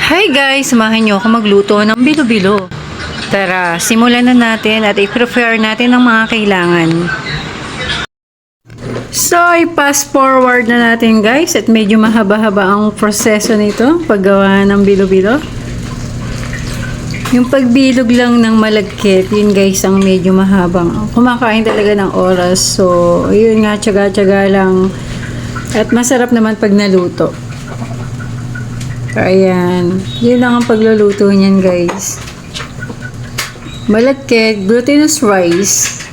Hi guys! Samahan niyo ako magluto ng bilo-bilo. Tara, simulan na natin at i-prepare natin ang mga kailangan. So, i-pass forward na natin guys at medyo mahaba-haba ang proseso nito, paggawa ng bilo-bilo. Yung pagbilog lang ng malagkit, yun guys ang medyo mahabang. Kumakain talaga ng oras. So, yun nga, tsaga-tsaga lang. At masarap naman pag naluto. So, ayan. Yun lang ang pagluluto niyan guys. Malagkit, glutinous rice.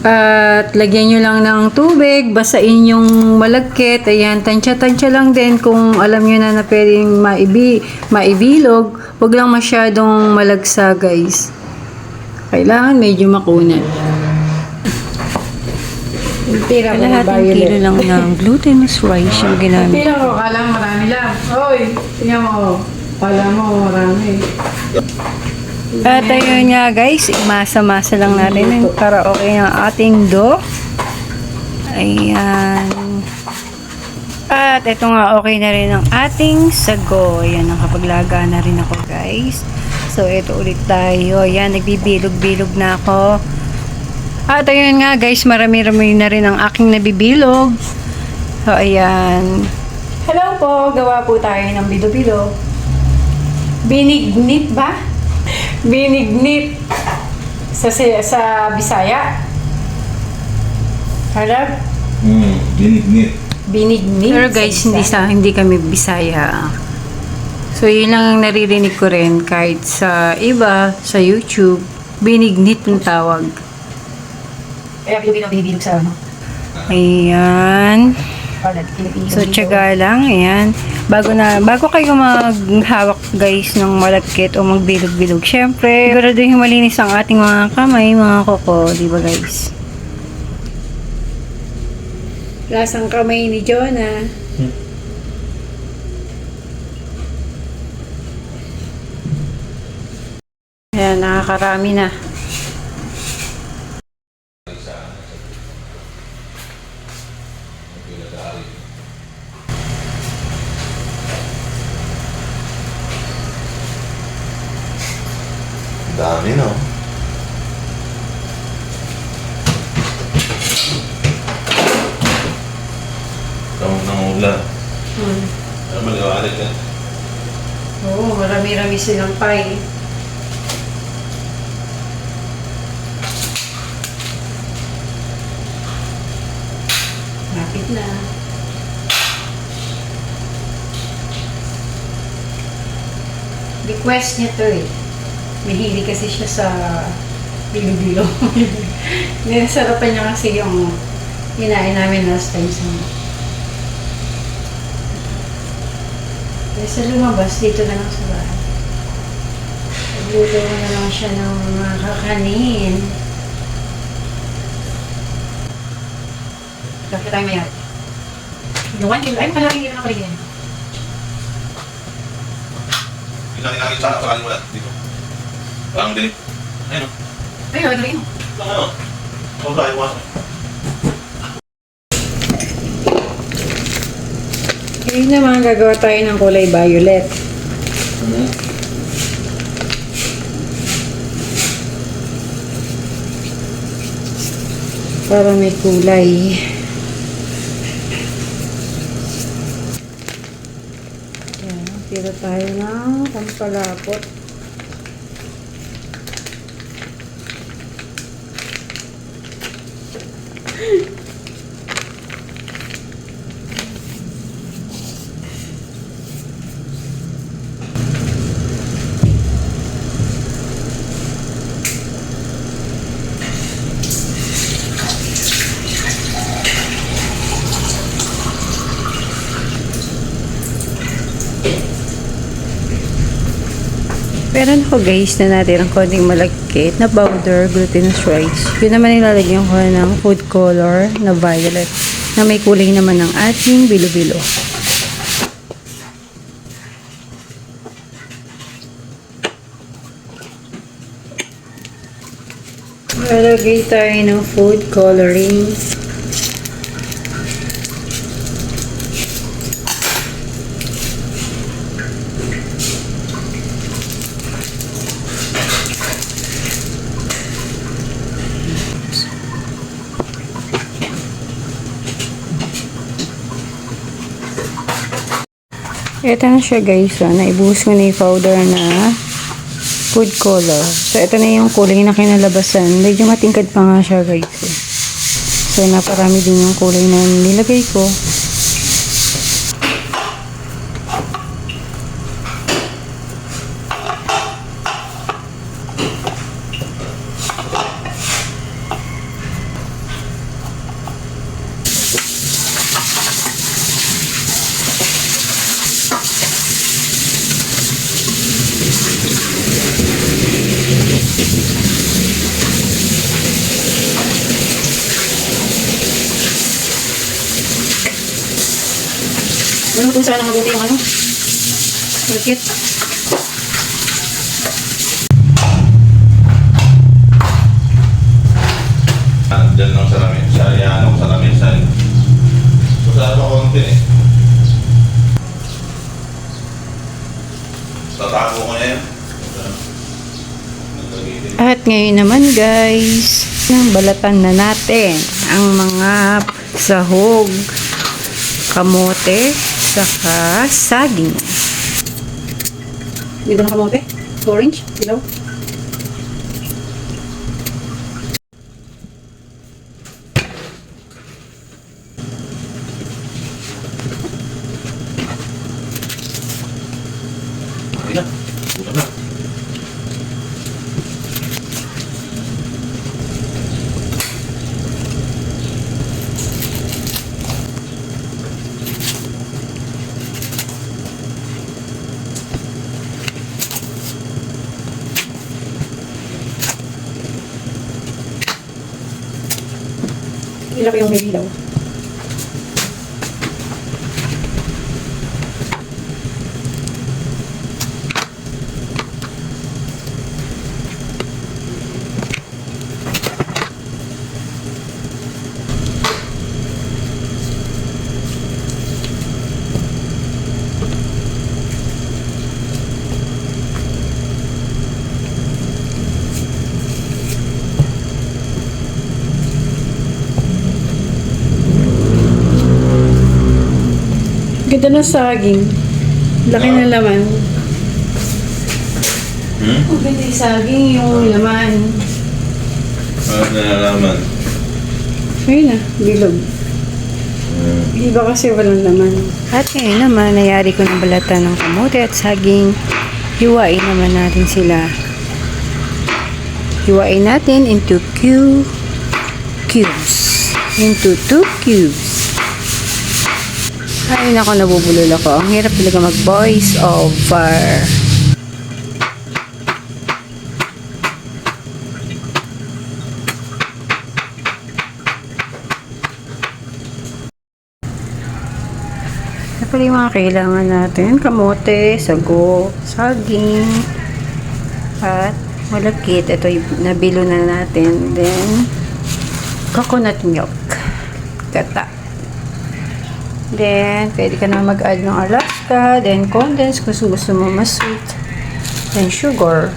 At lagyan nyo lang ng tubig, basain yung malagkit. Ayan, tansya-tansya lang din kung alam nyo na pwedeng maibilog. Huwag lang masyadong malagsa guys. Kailangan medyo makunat. Kalahating kilo lang ng glutinous rice yung ginamit. Pila ko, kala mo marami lang. Hoy, tingnan mo. Kala mo marami. At ayun nga guys, masa-masa lang natin para okay ang ating dough. Ayan. At ito nga, okay na rin ang ating sago. Ayan, nakapaglaga na rin ako guys. So ito ulit tayo. Ayan, nagbibilog-bilog na ako. At ayun nga guys, marami-rami na rin ang aking nabibilog. So ayan. Hello po, gawa po tayo ng bilo-bilo. Binignit ba? Binignit sa Bisaya. Harap? Binignit. Binignit. Pero guys, hindi kami Bisaya. So yun lang ang naririnig ko rin kahit sa iba, sa YouTube, binignit yung tawag. Kaya Pilipino binibilog sa ano? Ayan. Pilipino. So, tiyaga lang. Ayan. Bago kayo maghawak guys ng malagkit o magbilog-bilog, syempre, siguraduhin malinis ang ating mga kamay, mga koko. Diba guys? Lasang kamay ni Jonah. Ayan, nakakarami na. Dami, no? Tawag ng ulan. Ano mag-awalit ka? Oo, marami-rami silang pie. Lapit na. Request niya to eh. Mahilig kasi siya sa bilo-bilo. Nasarapan niya kasi yung hinain namin last time sa sa lumabas, dito na lang sa bahay. Nagluto na lang siya ng mga kakanin. Bakit tayo mayat? Yung 1 kilo, ay makalaki hindi na nakaligyan. Pinakinakin sana, sakaling wala. Dito. Parang dinig. Ayun, no? Ayun, ito rin. Ano? Huwag tayo, bukas. Ngayon naman, gagawa tayo ng kulay violet. Para may kulay. Ayan, tira tayo ng pampalapot. Meron ako guys na natin ang konting malagkit na powder glutinous rice. Yun naman ilalagyan ko ng food color na violet na may kulay naman ng ating bilo-bilo. Lalagay tayo ng food coloring. Ito na siya guys. Naibuhos ko na yung powder na food color. So, ito na yung kulay na kinalabasan. Medyo matingkad pa nga siya guys. So, naparami din yung kulay na nilagay ko. Ano kung saan nakabuti yung ano? Market. Diyan lang sa lamin. Yan ako sa lamin. So, sa ako konti eh. Tatago ko na yan. At ngayon naman guys, balatan na natin ang mga sahog, kamote, saka saging. Dito na kamote. Orange. Dilaw. Okay na. Buka na. Ilaki yung may dilaw. Ganda ng saging. Laki ng laman. Hmm? Ang ganda yung saging, yung laman. Ano nalalaman? Ayun na, bilog. Di ba kasi walang laman? At ngayon naman, nayari ko ng balatan ng kamote at saging. Hiwain naman natin sila. Hiwain natin into cubes. Into 2 cubes. Ay, nako, nabubulol ako. Ang hirap talaga mag-voice over. Ito pala yung mga kailangan natin. Kamote, sago, saging, at malagkit. Ito yung nabilo na natin. Then, coconut milk. Gata. Then, pwede ka na mag-add ng Alaska. Then, condensed kung gusto mo mas sweet. Then, sugar.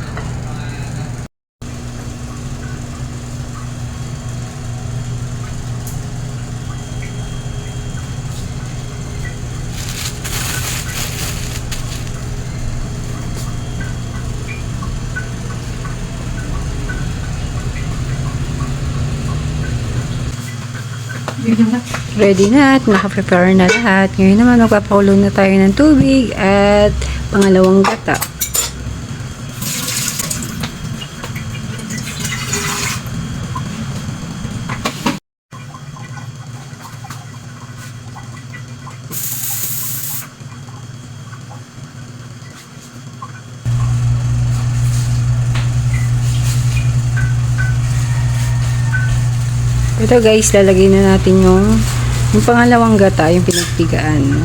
Ready na at naka-prepare na lahat. Ngayon naman magpapakulo na tayo ng tubig at pangalawang gata. Ito guys, lalagay na natin yung pangalawang gata, yung pinagtigaan.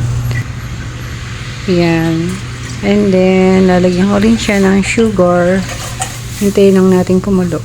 Ayan. And then, lalagyan ko rin siya ng sugar. Hintayin lang natin kumulo.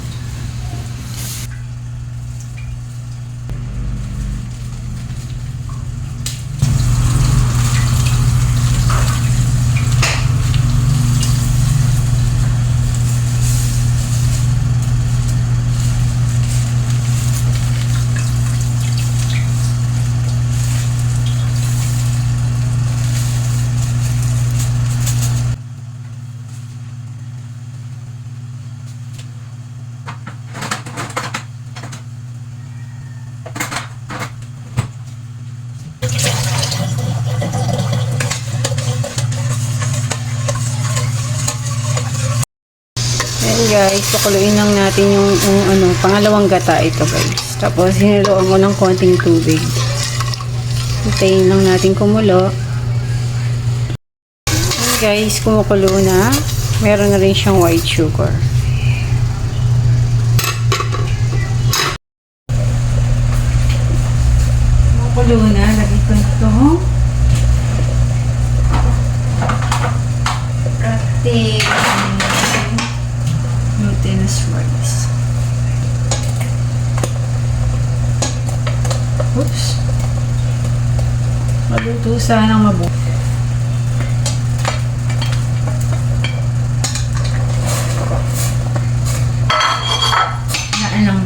guys, pakuluin lang natin yung pangalawang gata ito guys. Tapos hiniluan ko ng konting tubig. Hintayin lang natin kumulo. Ayan guys, kumukulo na. Meron na rin siyang white sugar. Kumukulo na, lagay ko ito. Ating glutinous rice. Oops. Maluto sanang mabuti. Naan lang.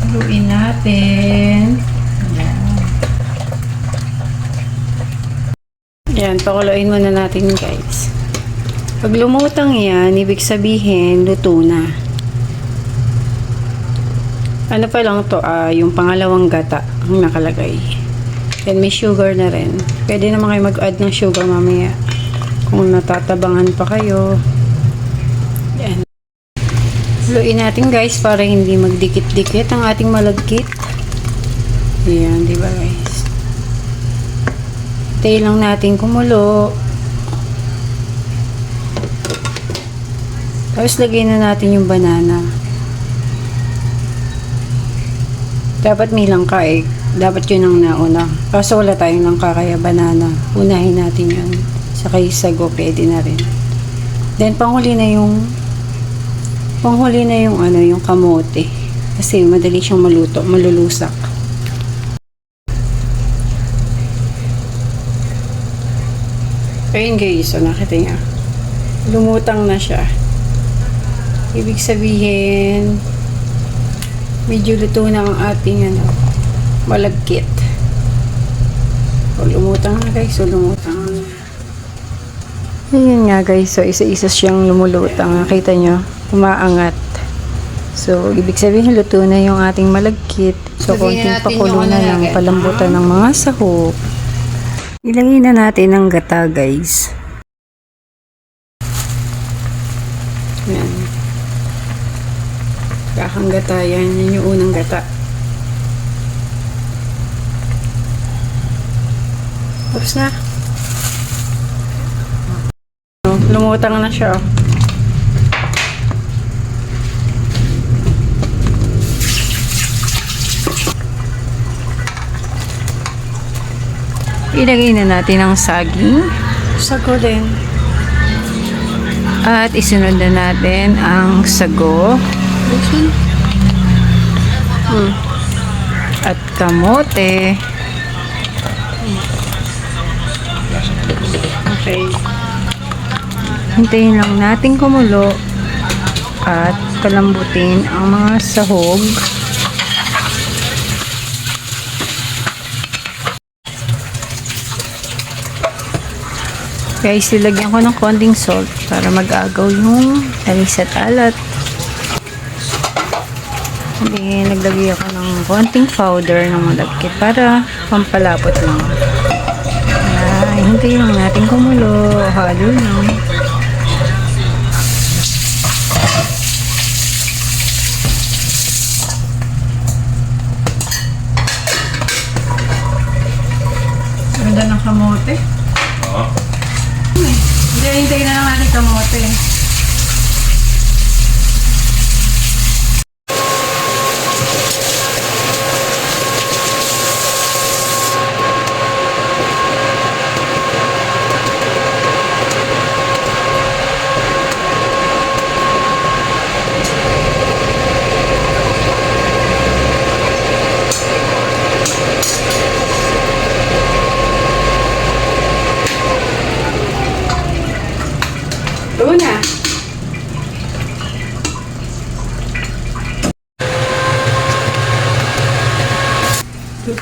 Haluin natin. Yan, pakuluin muna natin guys. Pag lumutang yan, ibig sabihin, luto na. Ano pa lang to, yung pangalawang gata ang nakalagay. Then may sugar na rin. Pwede naman kayo mag-add ng sugar mamaya. Kung natatabangan pa kayo. Yan. Haluin natin guys para hindi magdikit-dikit ang ating malagkit. Ayan, di ba guys? Tayo lang natin kumulo. Tapos lagay na natin yung banana. Dapat may langka eh. Dapat yun ang nauna. Kaso wala tayong langka kaya banana. Unahin natin yun. Saka yung sago pwede na rin. Then panghuli na yung yung kamote. Kasi madali siyang maluto, malulusak. Ayun guys, so nakita niya. Lumutang na siya. Ibig sabihin, medyo luto na ang ating malagkit. So, lumutang na guys, so lumutang na. Ayun nga guys, so isa-isa siyang lumulutang. Nakita nyo? Umaangat. So, ibig sabihin, luto na yung ating malagkit. So, konting pakulo na lang, palambutan ng mga sahog. Ilagay na natin ang gata, guys. Yan. Kakang gata yan. Yan yung unang gata. Tapos na. Lumutang na siya. Ilagay na natin ang saging. Sago din. At isunod na natin ang sago. At kamote. Okay. Hintayin lang natin kumulo at palambutin ang mga sahog. Guys, ilagyan ko ng konting salt para mag-agaw yung tamis at alat. Hindi, naglagay ako ng konting powder ng malagkit para pampalapot lang. Hintayin lang natin kumulo. Halo lang. Ganda ng kamote. Oo. Hintayin na lang natin kamote.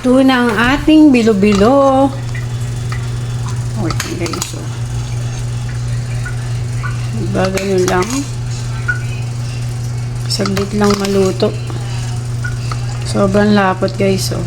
Luto na ang ating bilo-bilo. Okay guys, so. Diba, ganun lang. Saglit lang maluto. Sobrang lapot guys, so.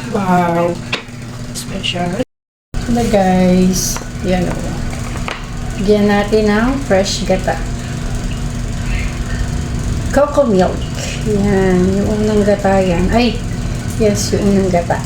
Wow! Special. Na guys. Yan o. Bigyan natin ng fresh gata. Cocoa milk. Yan. Yung unang gata yan. Ay! Yes, yung unang gata.